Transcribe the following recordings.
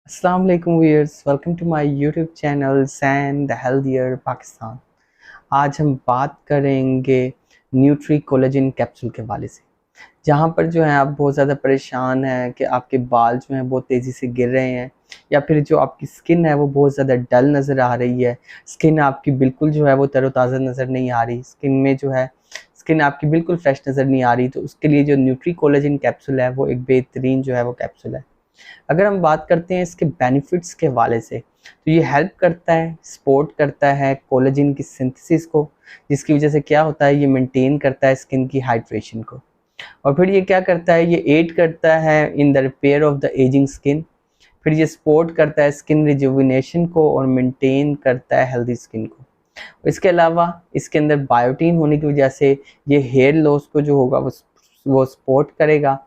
अस्सलाम वालेकुम viewers, welcome to my YouTube channel sane the healthier Pakistan. आज हम बात करेंगे न्यूट्री कोलेजन कैप्सूल के हवाले से। जहाँ पर जो है आप बहुत ज़्यादा परेशान हैं कि आपके बाल जो हैं बहुत तेज़ी से गिर रहे हैं, या फिर जो आपकी स्किन है वो बहुत ज़्यादा डल नज़र आ रही है। स्किन आपकी बिल्कुल जो है वो तरोताज़ा नज़र नहीं आ रही, स्किन आपकी बिल्कुल फ्रेश नज़र नहीं आ रही। तो उसके लिए जो न्यूट्री कोलेजन कैप्सूल है वो एक बेहतरीन जो है वो कैप्सूल है। अगर हम बात करते हैं इसके बेनिफिट्स के हवाले से, तो ये हेल्प करता है, सपोर्ट करता है कोलेजन की सिंथेसिस को, जिसकी वजह से क्या होता है, ये मेंटेन करता है स्किन की हाइड्रेशन को। और फिर ये क्या करता है, ये एड करता है in the repair of the ageing skin. फिर ये सपोर्ट करता है स्किन रिजुविनेशन को और मेंटेन करता है हेल्दी स्किन को। इसके अलावा इसके अंदर बायोटीन होने की वजह से ये हेयर लॉस को जो होगा वो सपोर्ट करेगा,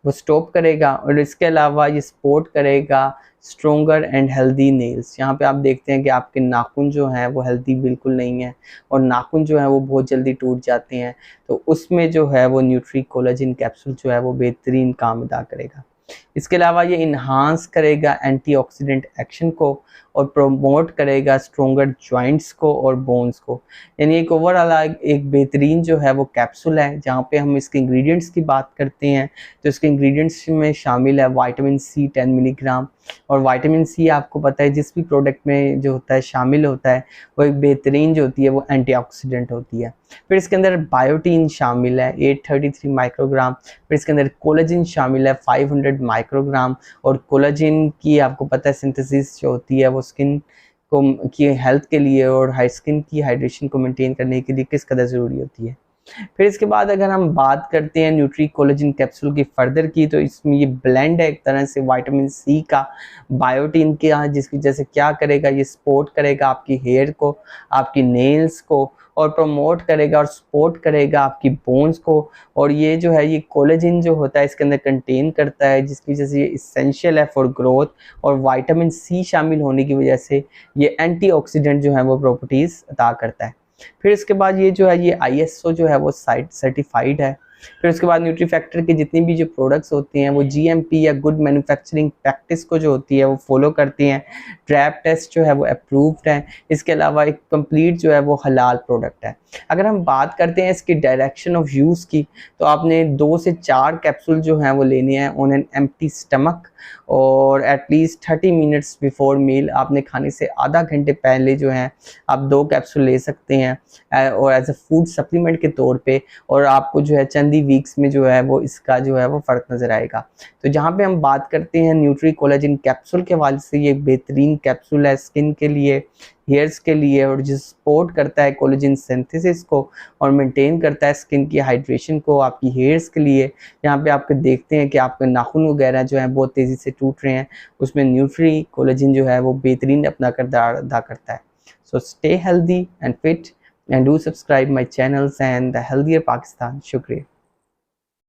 वो स्टॉप करेगा। और इसके अलावा ये सपोर्ट करेगा स्ट्रोंगर एंड हेल्दी नेल्स। यहाँ पे आप देखते हैं कि आपके नाखून जो हैं वो हेल्दी बिल्कुल नहीं है, और नाखून जो है वो बहुत जल्दी टूट जाते हैं। तो उसमें जो है वो न्यूट्री कोलेजन कैप्सूल जो है वो बेहतरीन काम अदा करेगा। इसके अलावा ये इन्हांस करेगा एंटीऑक्सीडेंट एक्शन को और प्रोमोट करेगा स्ट्रोंगर जॉइंट्स को और बोन्स को। यानी एक ओवरऑल एक बेहतरीन जो है वो कैप्सूल है। जहाँ पे हम इसके इंग्रेडिएंट्स की बात करते हैं तो इसके इंग्रेडिएंट्स में शामिल है विटामिन सी 10 मिलीग्राम। और विटामिन सी आपको पता है जिस भी प्रोडक्ट में जो होता है शामिल होता है, वो एक बेहतरीन जो होती है वो एंटीऑक्सीडेंट होती है। फिर इसके अंदर बायोटीन शामिल है 833 माइक्रोग्राम। फिर इसके अंदर कोलेजन शामिल है 500 माइक्रोग्राम। और कोलेजन की आपको पता है सिंथेसिस जो होती है वो स्किन को की हेल्थ के लिए और स्किन की हाइड्रेशन को मेंटेन करने के लिए किस कदर ज़रूरी होती है। फिर इसके बाद अगर हम बात करते हैं न्यूट्री कोलेजन कैप्सूल की फर्दर की, तो इसमें ये ब्लेंड है एक तरह से विटामिन सी का, बायोटीन का, जिसकी वजह से क्या करेगा, ये सपोर्ट करेगा आपकी हेयर को, आपकी नेल्स को, और प्रमोट करेगा और सपोर्ट करेगा आपकी बोन्स को। और ये जो है ये कोलेजन जो होता है इसके अंदर कंटेन करता है, जिसकी वजह से ये इसेंशियल है फॉर ग्रोथ। और विटामिन सी शामिल होने की वजह से ये एंटीऑक्सीडेंट जो है वो प्रॉपर्टीज़ अता करता है। फिर इसके बाद ये जो है ये ISO जो है वो साइट सर्टिफाइड है। फिर उसके बाद न्यूट्री फैक्टर के जितनी भी जो प्रोडक्ट्स होते हैं वो GMP या गुड मैन्युफैक्चरिंग प्रैक्टिस को जो होती है वो फॉलो करती हैं। ट्रैप टेस्ट जो है वो अप्रूव्ड है। इसके अलावा एक कंप्लीट जो है वो हलाल प्रोडक्ट है। अगर हम बात करते हैं इसकी डायरेक्शन ऑफ यूज़ की, तो आपने 2 से 4 कैप्सूल जो हैं वो लेने हैं ऑन एन एम्प्टी स्टमक, और एटलीस्ट 30 मिनट्स बिफोर मील। आपने खाने से आधा घंटे पहले जो है आप 2 कैप्सूल ले सकते हैं और एज अ फूड सप्लीमेंट के तौर पे। और आपको जो है चंद ही वीक्स में जो है वो इसका जो है वो फ़र्क नज़र आएगा। तो जहाँ पे हम बात करते हैं न्यूट्री कोलेजन कैप्सूल के हवाले से, ये एक बेहतरीन कैप्सूल है स्किन के लिए, हेयर्स के लिए, और जो सपोर्ट करता है कोलेजन सिंथेसिस को और मेंटेन करता है स्किन की हाइड्रेशन को आपकी हेयर्स के लिए। यहाँ पे आपके देखते हैं कि आपके नाखून वगैरह जो हैं बहुत तेज़ी से टूट रहे हैं, उसमें न्यूट्री कोलेजन जो है वो बेहतरीन अपना किरदार अदा करता है। So stay healthy and fit and do subscribe my channels and the healthier Pakistan. Shukriya.